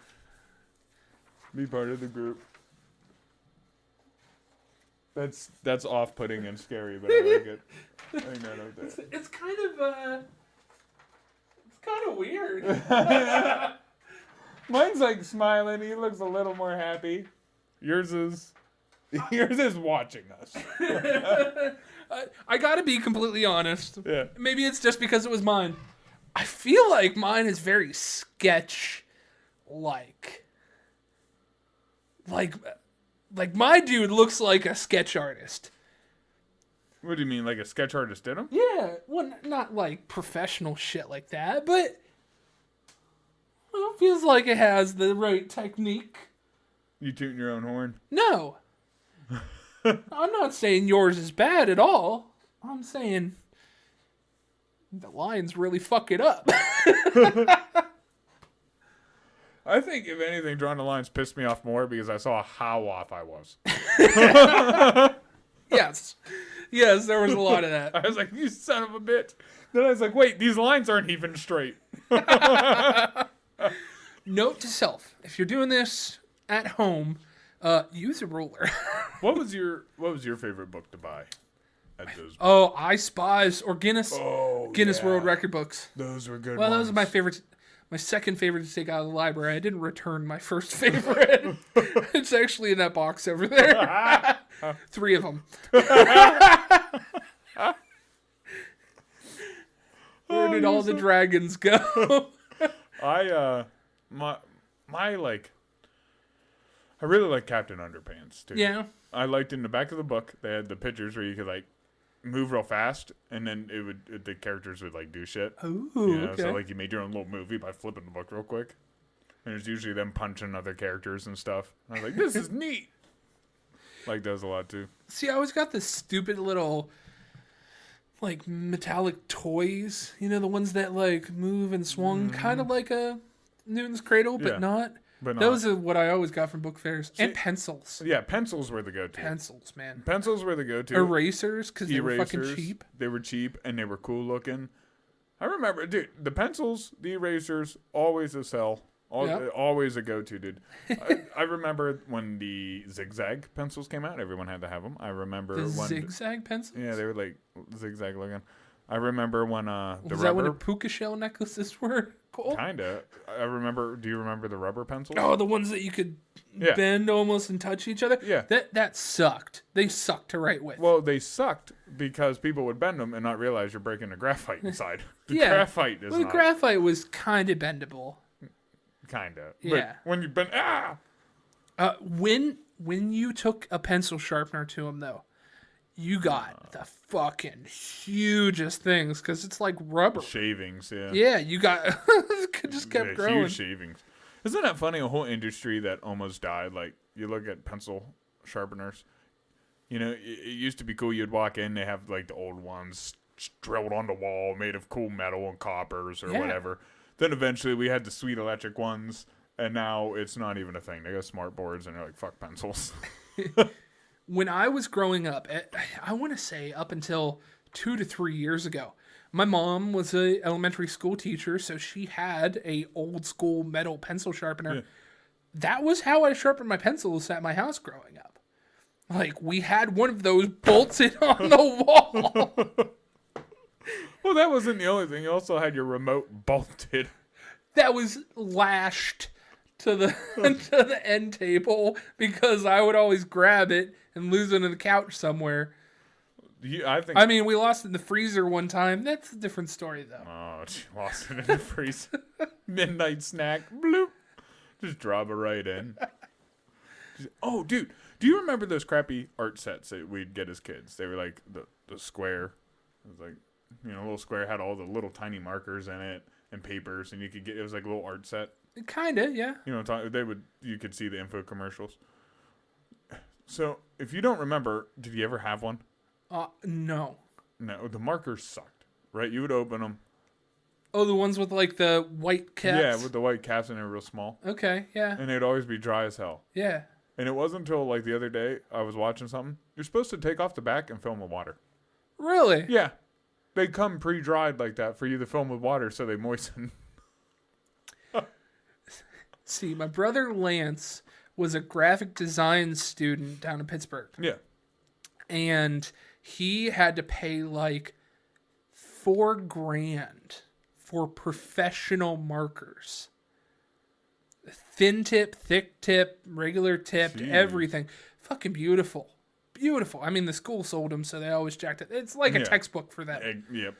That's off-putting and scary, but I like it. I think that out there. It's kind of weird. Mine's like smiling. He looks a little more happy. Yours is watching us. I gotta be completely honest. Yeah. Maybe it's just because it was mine. I feel like mine is very sketch-like. Like my dude looks like a sketch artist. What do you mean, like a sketch artist did him? Yeah, well, not like professional shit like that, but it feels like it has the right technique. You tooting your own horn? No. I'm not saying yours is bad at all. I'm saying the lines really fuck it up. I think, if anything, drawing the lines pissed me off more because I saw how off I was. Yes, there was a lot of that. I was like, you son of a bitch. Then I was like, wait, these lines aren't even straight. Note to self: if you're doing this at home, use a ruler. What was your favorite book to buy at those? Oh, I Spies or Guinness World Record books. Those were good. Well, those are my favorites. My second favorite to take out of the library. I didn't return my first favorite. It's actually in that box over there. 3 of them. Where did all the dragons go? I really like Captain Underpants too. Yeah. I liked in the back of the book they had the pictures where you could like move real fast, and then the characters would like do shit. Ooh, you know? okay. So like you made your own little movie by flipping the book real quick. And it's usually them punching other characters and stuff. I was like, this is neat. Like those a lot too. See, I always got this stupid little, like, metallic toys. You know, the ones that, like, move and swung, kind of like a Newton's Cradle, but not. Those are what I always got from book fairs. And pencils. Yeah, pencils were the go-to. Pencils, man. Pencils were the go-to. Erasers, because they were fucking cheap. They were cheap, and they were cool looking. I remember, dude, the pencils, the erasers, always a sell. Always a go-to, dude. I remember when the zigzag pencils came out. Everyone had to have them. I remember the zigzag pencils? Yeah, they were like zigzag looking. I remember when the was that when the puka shell necklaces were cool? Kinda. I remember. Do you remember the rubber pencils? Oh, the ones that you could bend almost and touch each other. Yeah, that sucked. They sucked to write with. Well, they sucked because people would bend them and not realize you're breaking the graphite inside. Graphite is. Well, the graphite was kind of bendable. Kinda. Yeah. But when you bend, when you took a pencil sharpener to them though, you got the fucking hugest things because it's like rubber shavings. Yeah. Yeah, you got just kept growing. Huge shavings. Isn't that funny? A whole industry that almost died. Like you look at pencil sharpeners. You know, it used to be cool. You'd walk in, they have like the old ones drilled on the wall, made of cool metal and coppers or whatever. Then eventually we had the sweet electric ones, and now it's not even a thing. They got smart boards, and they're like, fuck pencils. When I was growing up, I want to say up until 2 to 3 years ago, my mom was a elementary school teacher, so she had a old school metal pencil sharpener. Yeah. That was how I sharpened my pencils at my house growing up. Like, we had one of those bolted on the wall. Well, that wasn't the only thing. You also had your remote bolted. That was lashed to the to the end table because I would always grab it and lose it on the couch somewhere. I mean, we lost it in the freezer one time. That's a different story, though. Oh, she lost it in the freezer. Midnight snack. Bloop. Just drop it right in. Oh, dude. Do you remember those crappy art sets that we'd get as kids? They were like the square. It was like, you know, a little square had all the little tiny markers in it and papers, and you could get, it was like a little art set. Kinda, yeah. You know, you could see the info commercials. So, if you don't remember, did you ever have one? No. No, the markers sucked, right? You would open them. Oh, the ones with like the white caps? Yeah, with the white caps, and they were real small. Okay, yeah. And they'd always be dry as hell. Yeah. And it wasn't until like the other day I was watching something. You're supposed to take off the back and film with water. Really? Yeah. They come pre-dried like that for you to film with water so they moisten. See, my brother Lance was a graphic design student down in Pittsburgh. Yeah. And he had to pay like $4,000 for professional markers. Thin tip, thick tip, regular tip, everything. Fucking beautiful. Beautiful. I mean, the school sold them, so they always jacked it. It's like a textbook for them. Yep.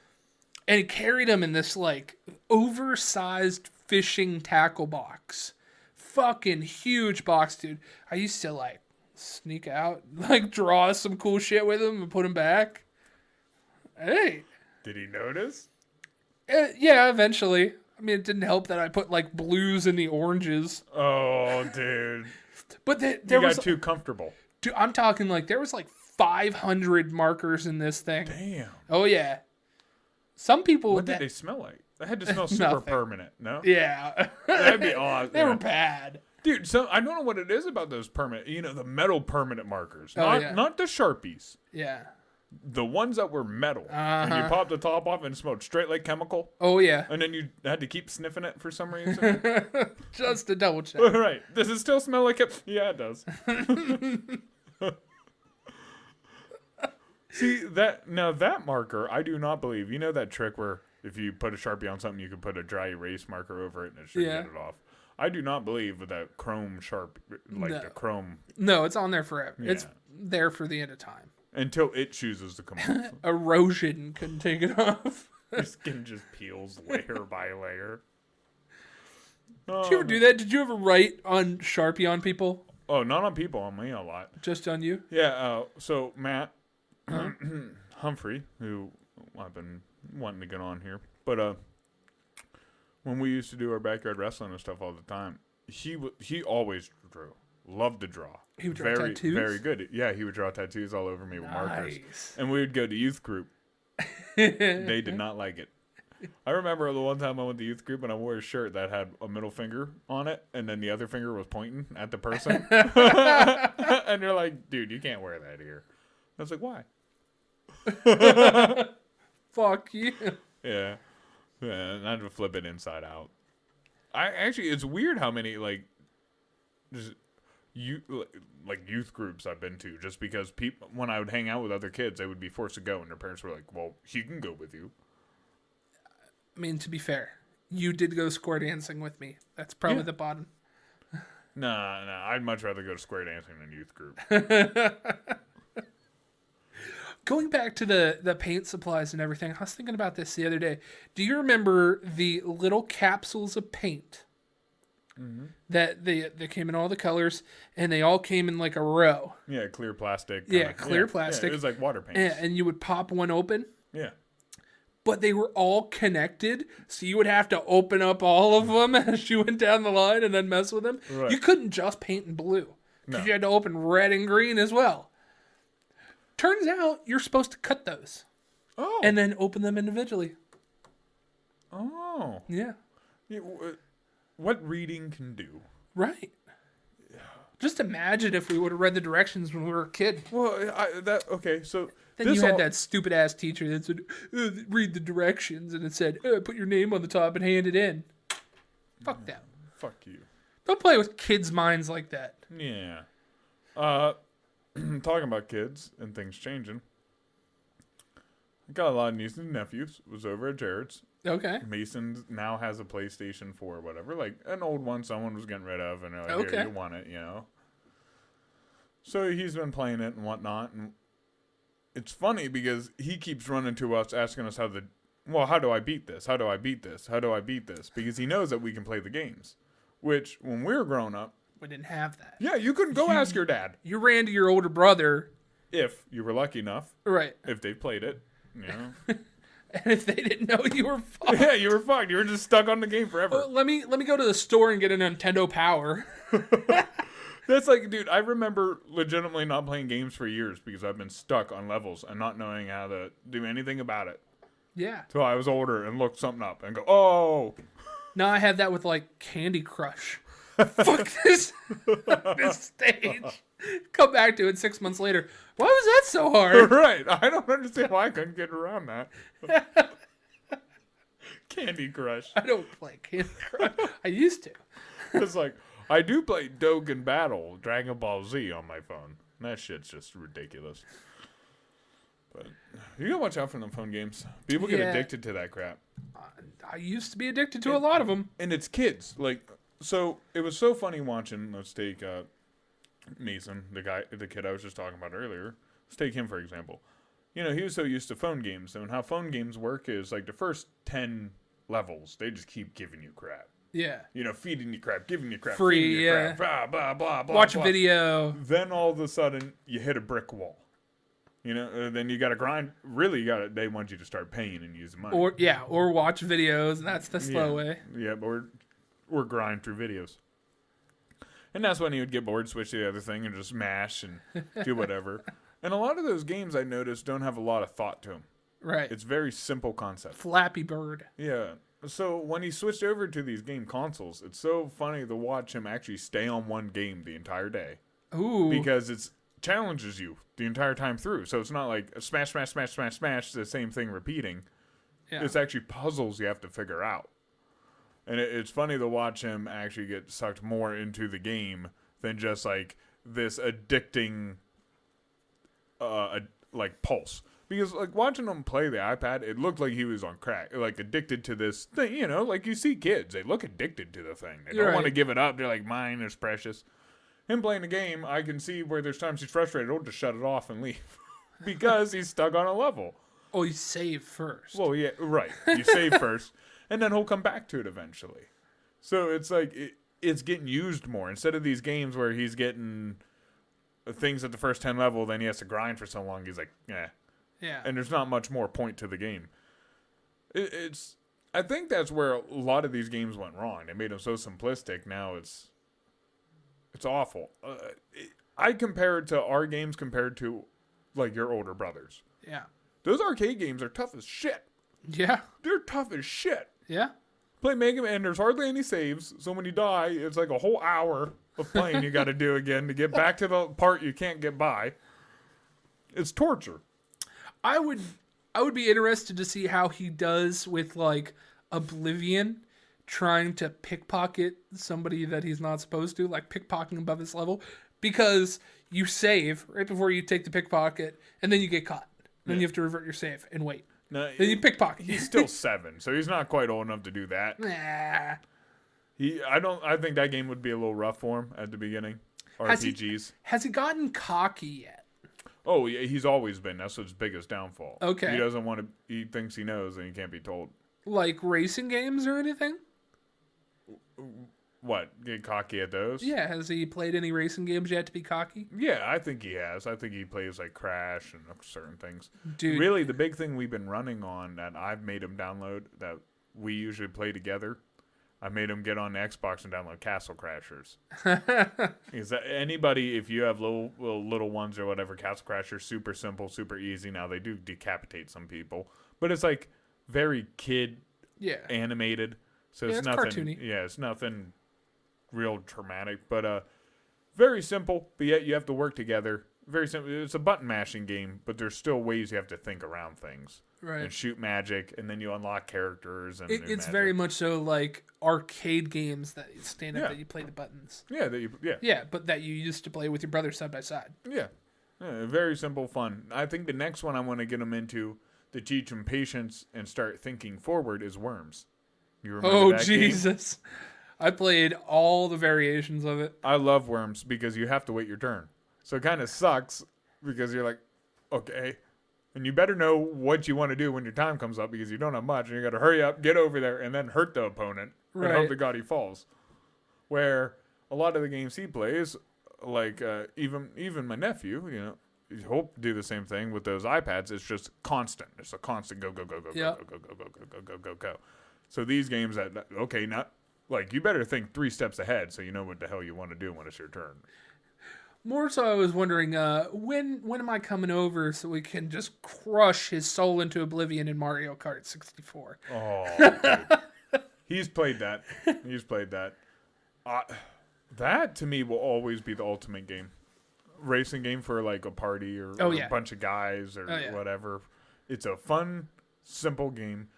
And he carried them in this, like, oversized fishing tackle box. Fucking huge box, dude. I used to, like, sneak out, like, draw some cool shit with them and put them back. Hey. Did he notice? Yeah, eventually. I mean, it didn't help that I put, like, blues in the oranges. Oh, dude. But you got too comfortable. Dude, I'm talking like there was like 500 markers in this thing. Damn. Oh yeah. Some people. What did they smell like? They had to smell super permanent. No. Yeah. That'd be odd. They were bad. Dude, so I don't know what it is about those permanent. You know, the metal permanent markers, not the Sharpies. Yeah. The ones that were metal, and you popped the top off and it smelled straight like chemical. Oh yeah. And then you had to keep sniffing it for some reason. Just to double check. Right. Does it still smell like it? Yeah, it does. See, that marker, I do not believe. You know that trick where if you put a Sharpie on something, you can put a dry erase marker over it and it should get it off. I do not believe with that chrome the chrome. No, it's on there forever. Yeah. It's there for the end of time. Until it chooses to come off. Erosion couldn't take it off. Your skin just peels layer by layer. Did you ever do that? Did you ever write on Sharpie on people? Oh, not on people, on me a lot. Just on you? Yeah, so Matt Humphrey, who I've been wanting to get on here, but when we used to do our backyard wrestling and stuff all the time, he always drew. Loved to draw. He would draw tattoos? Very good. Yeah, he would draw tattoos all over me with markers. Nice. And we would go to youth group. They did not like it. I remember the one time I went to youth group and I wore a shirt that had a middle finger on it, and then the other finger was pointing at the person. And you're like, dude, you can't wear that here. I was like, why? Fuck you. Yeah. And I had to flip it inside out. It's weird how many just youth groups I've been to, just because people, when I would hang out with other kids, they would be forced to go, and their parents were like, well, he can go with you. I mean, to be fair, you did go square dancing with me. That's probably the bottom. Nah, I'd much rather go to square dancing than youth group. Going back to the paint supplies and everything, I was thinking about this the other day. Do you remember the little capsules of paint that they came in all the colors, and they all came in like a row? Yeah, clear plastic. Yeah, clear plastic. Yeah, it was like water paint. And you would pop one open. Yeah. But they were all connected, so you would have to open up all of them as you went down the line and then mess with them. Right. You couldn't just paint in blue, because No. you had to open red and green as well. Turns out you're supposed to cut those. Oh. And then open them individually. Oh. Yeah. What reading can do. Right. Just imagine if we would have read the directions when we were a kid. Well, okay, so... Then you had that stupid ass teacher that said, read the directions, and it said, put your name on the top and hand it in. Fuck that. Fuck you. Don't play with kids' minds like that. Yeah. Talking about kids and things changing. I got a lot of nieces and nephews. Was over at Jared's. Okay. Mason now has a PlayStation 4 or whatever. Like an old one someone was getting rid of, and they're like, Okay. Here, you want it, So he's been playing it and whatnot, and it's funny because he keeps running to us asking us how do I beat this? How do I beat this? How do I beat this? Because he knows that we can play the games. Which, when we were growing up... We didn't have that. Yeah, you couldn't go ask your dad. You ran to your older brother. If you were lucky enough. Right. If they played it, And if they didn't know, you were fucked. Yeah, you were fucked. You were just stuck on the game forever. Let me go to the store and get a Nintendo Power. That's like, dude, I remember legitimately not playing games for years because I've been stuck on levels and not knowing how to do anything about it. Yeah. Till I was older and looked something up and go, oh. Now I have that with like Candy Crush. Fuck this stage. Come back to it 6 months later. Why was that so hard? Right. I don't understand why I couldn't get around that. Candy Crush. I don't play Candy Crush. I used to. It's like, I do play Dokkan Battle, Dragon Ball Z on my phone. That shit's just ridiculous. But you gotta watch out for them phone games. People get addicted to that crap. I used to be addicted to a lot of them. And it's kids. Like, so it was so funny watching, let's take Mason, the kid I was just talking about earlier. Let's take him, for example. He was so used to phone games. And how phone games work is, like, the first 10 levels, they just keep giving you crap. Yeah. Feeding you crap, giving you crap, free, feeding you crap, blah, blah, blah, blah. Watch blah. a video. Then all of a sudden, you hit a brick wall. Then you got to grind. Really, they want you to start paying and use money. Or watch videos. That's the slow way. Yeah, but we're grind through videos. And that's when you would get bored, switch to the other thing, and just mash and do whatever. And a lot of those games, I noticed, don't have a lot of thought to them. Right. It's very simple concept. Flappy Bird. Yeah. So when he switched over to these game consoles, it's so funny to watch him actually stay on one game the entire day. Ooh. Because it challenges you the entire time through. So it's not like a smash, smash, smash, smash, smash, the same thing repeating. Yeah. It's actually puzzles you have to figure out. And it's funny to watch him actually get sucked more into the game than just like this addicting pulse. Because like watching him play the iPad, it looked like he was on crack, like addicted to this thing. Like you see kids, they look addicted to the thing. They don't want to give it up. They're like, mine is precious. Him playing the game, I can see where there's times he's frustrated. He'll just shut it off and leave because he's stuck on a level. Oh, you save first. Well, yeah, right. You save first, and then he'll come back to it eventually. So it's like it's getting used more instead of these games where he's getting things at the first 10 level, then he has to grind for so long. He's like, eh. Yeah. And there's not much more point to the game. I think that's where a lot of these games went wrong. They made them so simplistic. Now it's It's awful. I compare it to our games compared to, like, your older brothers. Yeah. Those arcade games are tough as shit. Yeah. They're tough as shit. Yeah. Play Mega Man, and there's hardly any saves, so when you die, it's like a whole hour of playing you got to do again to get back to the part you can't get by. It's torture. I would be interested to see how he does with, like, Oblivion trying to pickpocket somebody that he's not supposed to, like pickpocketing above his level, because you save right before you take the pickpocket, and then you get caught. Then you have to revert your save and wait. No, then you pickpocket. He's still 7, so he's not quite old enough to do that. Nah. I think that game would be a little rough for him at the beginning. RPGs. Has he gotten cocky yet? Oh, yeah, he's always been. That's his biggest downfall. Okay. He doesn't want to. He thinks he knows, and he can't be told. Like racing games or anything? What? Get cocky at those? Yeah. Has he played any racing games yet to be cocky? Yeah, I think he has. I think he plays like Crash and certain things. Dude. Really, the big thing we've been running on that I've made him download that we usually play together, I made him get on the Xbox and download Castle Crashers. Is that anybody, if you have little ones or whatever, Castle Crashers, super simple, super easy. Now, they do decapitate some people, but it's like very kid animated. So it's nothing cartoony. Yeah, it's nothing real traumatic, but very simple, but yet you have to work together. Very simple. It's a button mashing game, but there's still ways you have to think around things. Right. And shoot magic, and then you unlock characters. And it's magic. very much so like arcade games that stand up that you play the buttons. Yeah, Yeah, but that you used to play with your brother side by side. Yeah, very simple fun. I think the next one I want to get them into to teach them patience and start thinking forward is Worms. You remember that Jesus. game? I played all the variations of it. I love Worms because you have to wait your turn. So it kind of sucks because you're like, okay. And you better know what you want to do when your time comes up because you don't have much. And you got to hurry up, get over there, and then hurt the opponent. And hope to God he falls. Where a lot of the games he plays, like even my nephew, he'll do the same thing with those iPads. It's just constant. It's a constant go, go, go, go, go, go, go, go, go, go, go, go, go. So these games you better think 3 steps ahead so you know what the hell you want to do when it's your turn. More so, I was wondering, when am I coming over so we can just crush his soul into oblivion in Mario Kart 64? Oh, he's played that. That, to me, will always be the ultimate game. Racing game for, like, a party or a bunch of guys or whatever. It's a fun, simple game.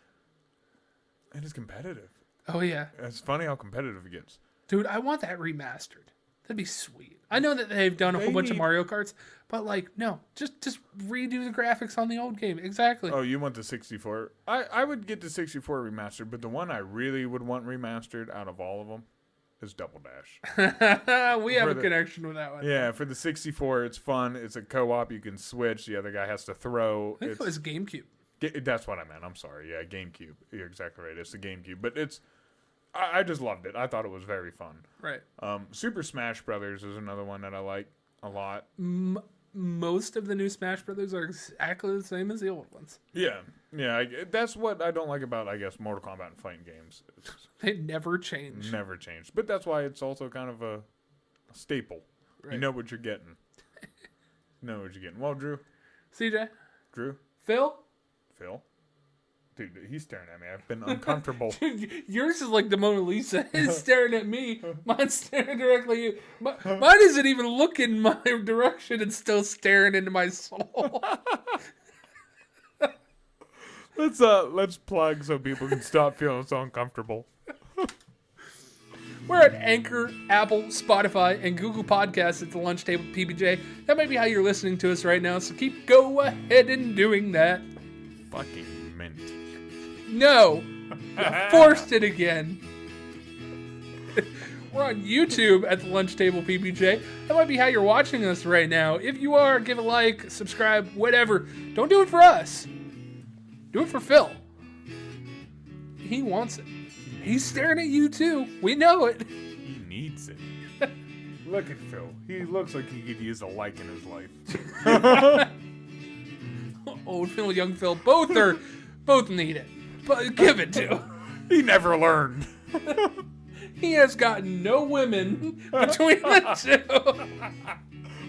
And it's competitive. Oh, yeah. It's funny how competitive it gets. Dude, I want that remastered. That'd be sweet. I know that they've done a whole bunch of Mario Karts, but no, just redo the graphics on the old game. Exactly. Oh, you want the 64? I would get the 64 remastered, but the one I really would want remastered out of all of them is Double Dash. We have a connection with that one. Yeah, for the 64, it's fun. It's a co-op. You can switch. The other guy has to throw. I think it was GameCube. That's what I meant. I'm sorry. Yeah, GameCube. You're exactly right. It's the GameCube, but I just loved it. I thought it was very fun. Right. Super Smash Brothers is another one that I like a lot. Most of the new Smash Brothers are exactly the same as the old ones. Yeah. That's what I don't like about, I guess, Mortal Kombat and fighting games. They never change. Never change. But that's why it's also kind of a staple. Right. You know what you're getting. Well, Drew. CJ. Drew. Phil. Dude, he's staring at me. I've been uncomfortable. Dude, yours is like the Mona Lisa. It's staring at me. Mine's staring directly at you. Mine isn't even looking my direction. It's still staring into my soul. Let's plug so people can stop feeling so uncomfortable. We're at Anchor, Apple, Spotify, and Google Podcasts at the Lunch Table PBJ. That might be how you're listening to us right now, so go ahead and doing that. Fucking mint. No. You forced it again. We're on YouTube at the Lunch Table PBJ. That might be how you're watching us right now. If you are, give a like, subscribe, whatever. Don't do it for us. Do it for Phil. He wants it. He's staring at you too. We know it. He needs it. Look at Phil. He looks like he could use a like in his life. Old Phil, young Phil, both need it. But give it to him. He never learned. He has gotten no women between the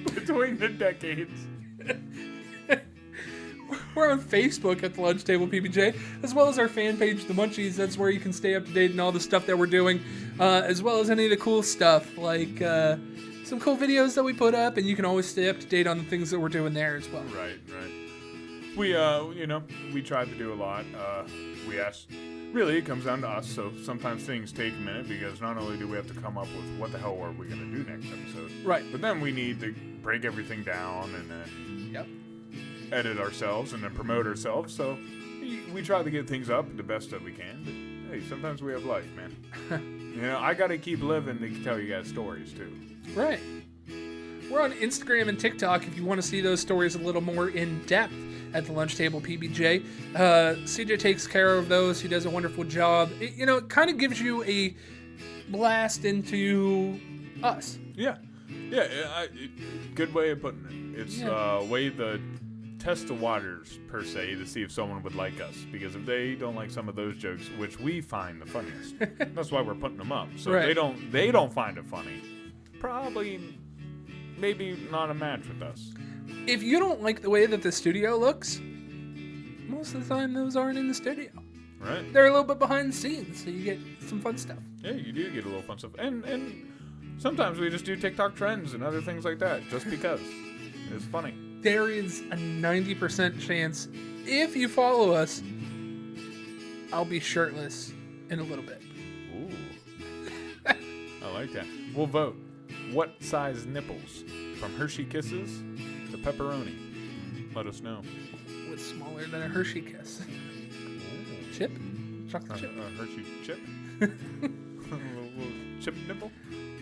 two. Between the decades. We're on Facebook at the Lunch Table PBJ, as well as our fan page, The Munchies. That's where you can stay up to date on all the stuff that we're doing, as well as any of the cool stuff, like some cool videos that we put up, and you can always stay up to date on the things that we're doing there as well. Right. We, we try to do a lot. We ask, really, it comes down to us, so sometimes things take a minute, because not only do we have to come up with what the hell are we going to do next episode, Right. but then we need to break everything down and then edit ourselves and then promote ourselves, so we try to get things up the best that we can, but hey, sometimes we have life, man. I got to keep living to tell you guys stories, too. Right. We're on Instagram and TikTok if you want to see those stories a little more in depth at the Lunch Table PBJ. CJ takes care of those. He does a wonderful job. It kind of gives you a blast into us. Yeah. Good way of putting it. It's a way to test the waters, per se, to see if someone would like us. Because if they don't like some of those jokes, which we find the funniest, that's why we're putting them up. So if they don't find it funny, maybe not a match with us. If you don't like the way that the studio looks, most of the time those aren't in the studio. Right. They're a little bit behind the scenes, so you get some fun stuff. Yeah, you do get a little fun stuff. And sometimes we just do TikTok trends and other things like that, just because. It's funny. There is a 90% chance, if you follow us, I'll be shirtless in a little bit. Ooh. I like that. We'll vote. What size nipples? From Hershey Kisses to pepperoni. Let us know. What's smaller than a Hershey Kiss? Ooh. Chip? Chocolate chip? Hershey chip? A little chip nipple?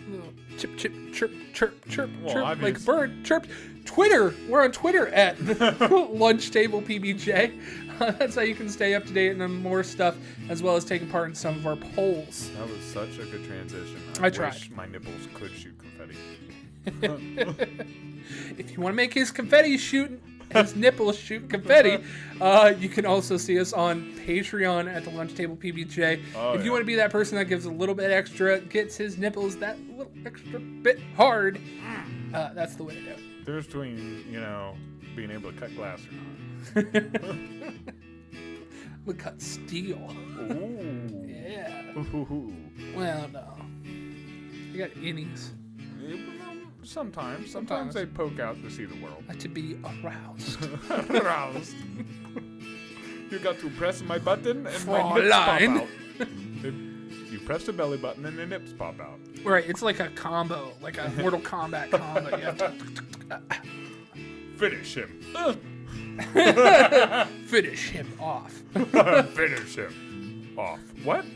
Little chip, chip, chirp, chirp, chirp, Well, chirp, like a bird, chirp. Twitter! We're on Twitter at the Lunch Table PBJ. That's how you can stay up to date on more stuff, as well as taking part in some of our polls. That was such a good transition. I tried. Wish my nipples could shoot confetti. If you want to make his nipples shoot confetti, you can also see us on Patreon at the Lunch Table PBJ. If you want to be that person that gives a little bit extra, gets his nipples that little extra bit hard, that's the way to do it. There's between, being able to cut glass or not. We cut steel. Ooh. Yeah. Ooh. Well, no. You got innies. Sometimes they poke out to see the world. To be aroused. Aroused. You got to press my button and my nips pop out. You press the belly button and the nips pop out. Right, it's like a combo, like a Mortal Kombat combo. You have to finish him. Finish him off. Finish him off. What?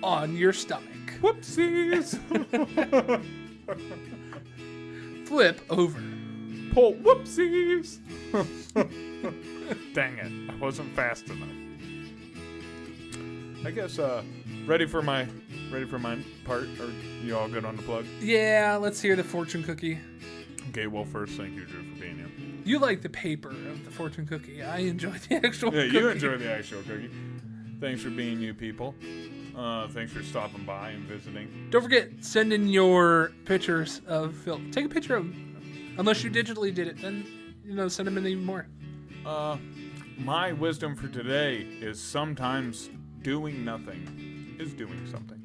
On your stomach. Whoopsies. Flip over. Pull. Whoopsies. Dang it. I wasn't fast enough. I guess, ready for my part? Are you all good on the plug? Yeah, let's hear the fortune cookie. Okay, well, first, thank you, Drew, for being here. You like the paper of the fortune cookie. I enjoy the actual cookie. Yeah, you enjoy the actual cookie. Thanks for being you people. Thanks for stopping by and visiting. Don't forget, send in your pictures of Phil. Take a picture of him. Unless you digitally did it, then, send them in even more. My wisdom for today is sometimes doing nothing is doing something.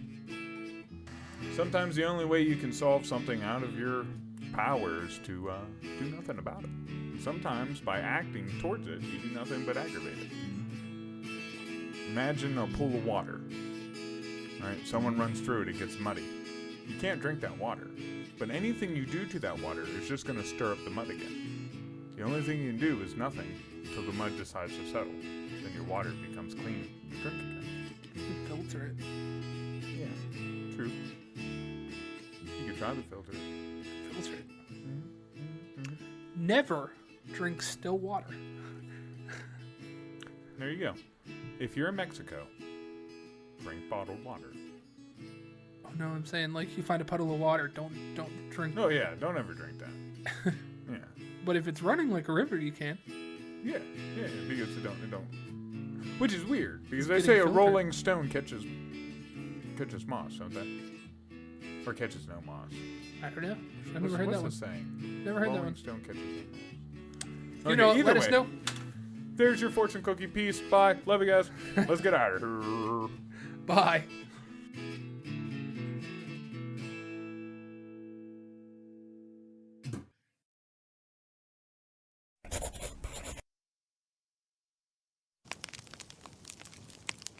Sometimes the only way you can solve something out of your power is to do nothing about it. Sometimes by acting towards it, you do nothing but aggravate it. Imagine a pool of water. Right? Someone runs through it, it gets muddy. You can't drink that water. But anything you do to that water is just going to stir up the mud again. The only thing you can do is nothing until the mud decides to settle. Then your water becomes clean to drink again. You filter it. Yeah, true. You could try to filter it. Filter it. Mm-hmm. Never drink still water. There you go. If you're in Mexico, drink bottled water. Oh no, I'm saying like you find a puddle of water, don't drink. Oh yeah, don't ever drink that. Yeah. But if it's running like a river, you can. Yeah, because it don't. Which is weird because they say a rolling stone catches catches moss, don't they? Or catches no moss. I don't know. I've never heard that one. What's the saying? Never heard that Rolling one. stone catches no moss. You know, either let us way, know. There's your fortune cookie. Peace. Bye. Love you guys. Let's get out of here. Bye.